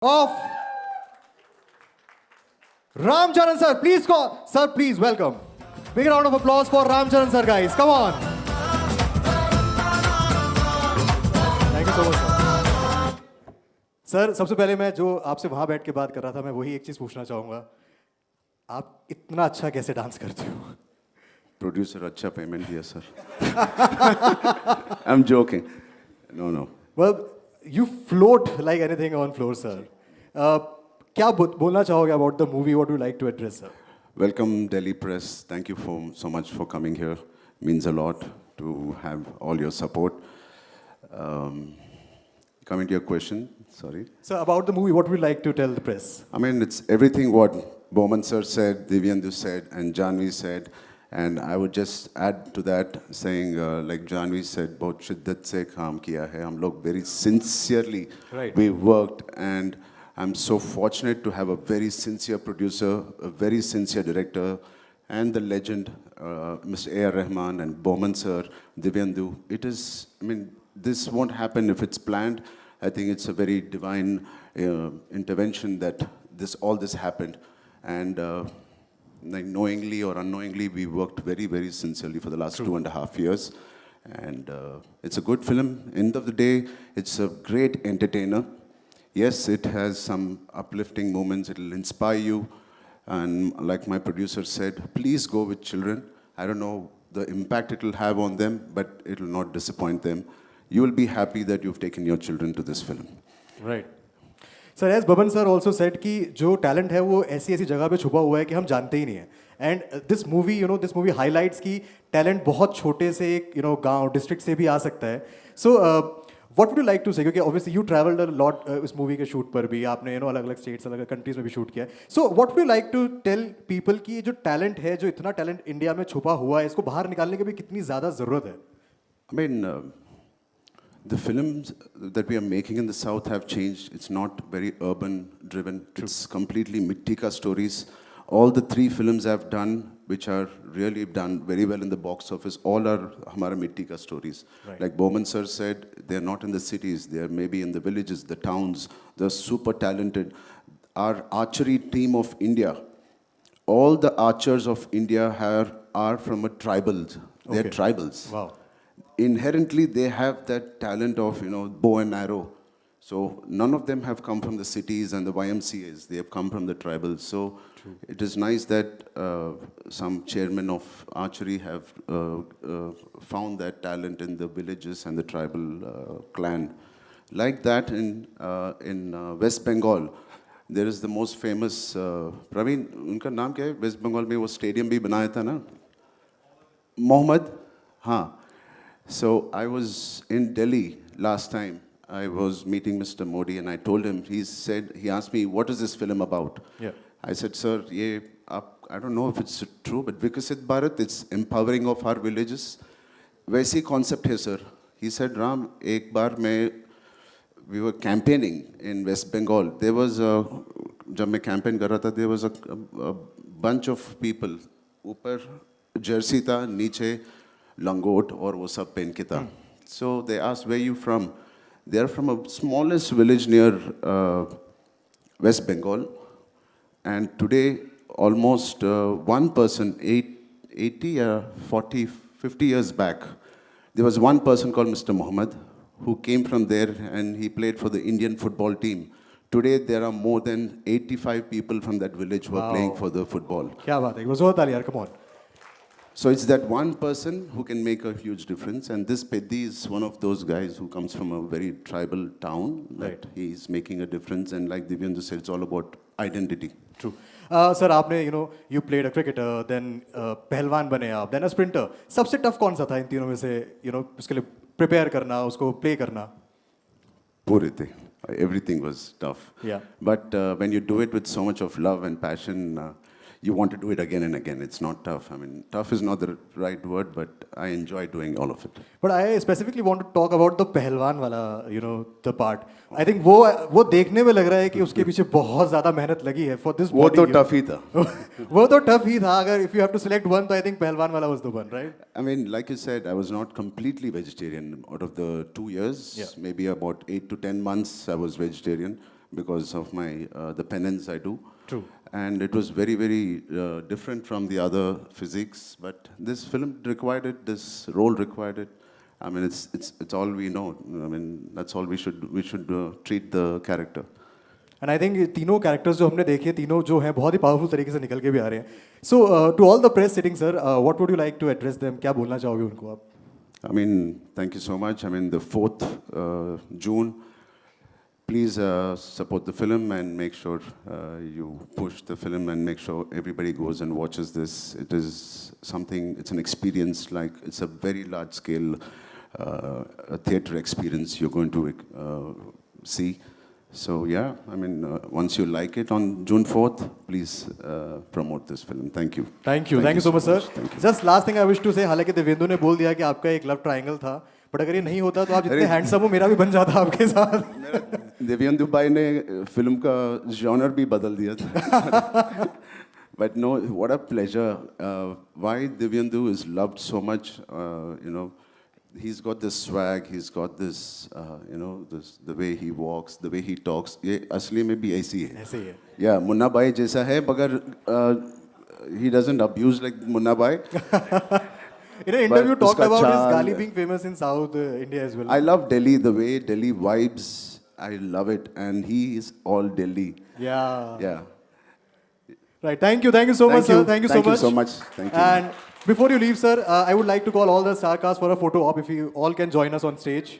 of Ramcharan sir. Please call, sir, please welcome. Big round of applause for Ramcharan sir, guys. Come on. Thank you so much, sir. Sir सबसे पहले मैं जो आपसे वहां बैठ के बात कर रहा था मैं वही एक चीज पूछना चाहूंगा आप इतना अच्छा कैसे डांस करते हो प्रोड्यूसर अच्छा पेमेंट दिया sir I am joking no no well you float like anything on floor sir क्या बोलना चाहोगे about the movie what would you like to address sir welcome Delhi press thank you for so much for coming here means a lot to have all your support coming to your question sorry so about the movie what would you like to tell the press I mean it's everything what Boman sir said Divyendu said and Janvi said and I would just add to that saying like Janvi said बहुत शिद्दत से काम किया है हम लोग very sincerely Right. we worked and I'm so fortunate to have a very sincere producer a very sincere director and the legend Mr. A.R. Rahman and Boman sir Divyendu it is I mean this won't happen if it's planned I think it's a very divine intervention that all this happened and like knowingly or unknowingly, we worked very, very sincerely for the last 2.5 years. And it's a good film. End of the day, it's a great entertainer. Yes, it has some uplifting moments. It'll inspire you. And like my producer said, please go with children. I don't know the impact it will have on them, but it will not disappoint them. You will be happy that you've taken your children to this film. right sir as Baban sir also said कि जो talent है वो ऐसी ऐसी जगह पे छुपा हुआ है कि हम जानते ही नहीं है एंड दिस मूवी हाईलाइट्स की टैलेंट बहुत छोटे से एक गांव डिस्ट्रिक्ट से भी आ सकता है so what would you like to say क्योंकि obviously you travelled a lot इस मूवी के शूट पर भी आपने अलग अलग स्टेट्स अलग अलग कंट्रीज में भी शूट किया है so what would you like to tell people कि ये जो टैलेंट है जो इतना टैलेंट इंडिया में छुपा हुआ है इसको बाहर निकालने की भी कितनी ज़्यादा ज़रूरत है I mean, the films that we are making in the South have changed. It's not very urban driven. It's completely Mittika stories. All the 3 films I've done, which are really done very well in the box office, all are Hamara Mittika stories. Right. Like Bowman sir said, they're not in the cities. They're maybe in the villages, the towns. They're super talented. Our archery team of India, all the archers of India are from a tribals. They're Okay. tribals. Wow. Inherently they have that talent of bow and arrow so none of them have come from the cities and the YMCAs they have come from the tribals so it is nice that some chairmen of archery have found that talent in the villages and the tribal clan like that in West Bengal there is the most famous Praveen unka naam kya hai West Bengal mein wo stadium bhi banaya tha na Mohammed हाँ So I was in Delhi last time. I was meeting Mr. Modi and I told him, he asked me, what is this film about? Yeah. I said, sir, I don't know if it's true, but Vikasit Bharat, it's empowering of our villages. वैसी concept है, sir. He said, Ram, एक बार we were campaigning in West Bengal. There was जब मैं campaign कर रहा था, there was a bunch of people. ऊपर jersey था, नीचे langot और वो सब पहन के था so they asked where you from they are from a smallest village near West Bengal and today almost one person 80 40 50 years back there was one person called Mr. Mohammed who came from there and he played for the Indian football team today there are more than 85 people from that village who are playing for the football क्या बात है जोर ताली यार come on So it's that one person who can make a huge difference, and this Peddi is one of those guys who comes from a very tribal town. That Right. he's making a difference, and like Divyendu said, it's all about identity. True. Sir आपने you played a cricketer, then पहलवान बने आप, then a sprinter. सबसे tough कौन सा था इन तीनों में से उसके लिए प्रिपेयर करना उसको प्ले करना Purite. Everything was tough. Yeah. But when you do it with so much of love and passion, you want to do it again and again. It's not tough. I mean, tough is not the right word, but I enjoy doing all of it. But I specifically want to talk about the पहलवान वाला the part. I think वो देखने में लग रहा है कि उसके पीछे बहुत ज़्यादा मेहनत लगी है for this वो body. तो tough ही था. वो तो tough ही था अगर if you have to select one तो I think पहलवान वाला was the one, right? I mean, like you said, I was not completely vegetarian. Out of the 2 years, Yeah. maybe about 8 to 10 months, I was vegetarian. because of my the penance I do. True. And it was very, very different from the other physiques. But this film required it. This role required it. I mean, it's all we know. I mean, that's all we should treat the character. And I think तीनों characters जो हमने देखे तीनों जो हैं बहुत ही powerful तरीके से निकल के भी आ रहे हैं. So to all the press sitting sir, what would you like to address them? क्या बोलना चाहोगे उनको आप? I mean, thank you so much. I mean, the 4th June, please support the film and make sure you push the film and make sure everybody goes and watches this. It is something, it's an experience, like it's a very large scale a theater experience you're going to see. So yeah, I mean, once you like it on June 4th, please promote this film. Thank you. Thank you so much sir. Thank you. Just last thing I wish to say, हालांकि देवेंदु ने बोल दिया कि आपका एक love triangle था, but अगर ये नहीं होता तो आप जितने हैंडसम हो मेरा भी बन जाता आपके साथ. देवेंदु भाई ने फिल्म का जॉनर भी बदल दिया था. But no, what a pleasure. Why Divyendu is loved so much, you know, he's got this swag, he's got this, you know, this, the way he walks, the way he talks. ये असली में भी ऐसी है. ऐसे ही है. Yeah, Munna भाई जैसा है, मगर he doesn't abuse like Munna भाई. In an interview, But talked उसका about his चाल- गाली being famous in South India as well. I love Delhi, the way Delhi vibes. I love it, and he is all Delhi. Yeah. Yeah. Right. Thank you so much, sir. Thank you so much. so much. Thank you. And before you leave, sir, I would like to call all the star cast for a photo op if you all can join us on stage.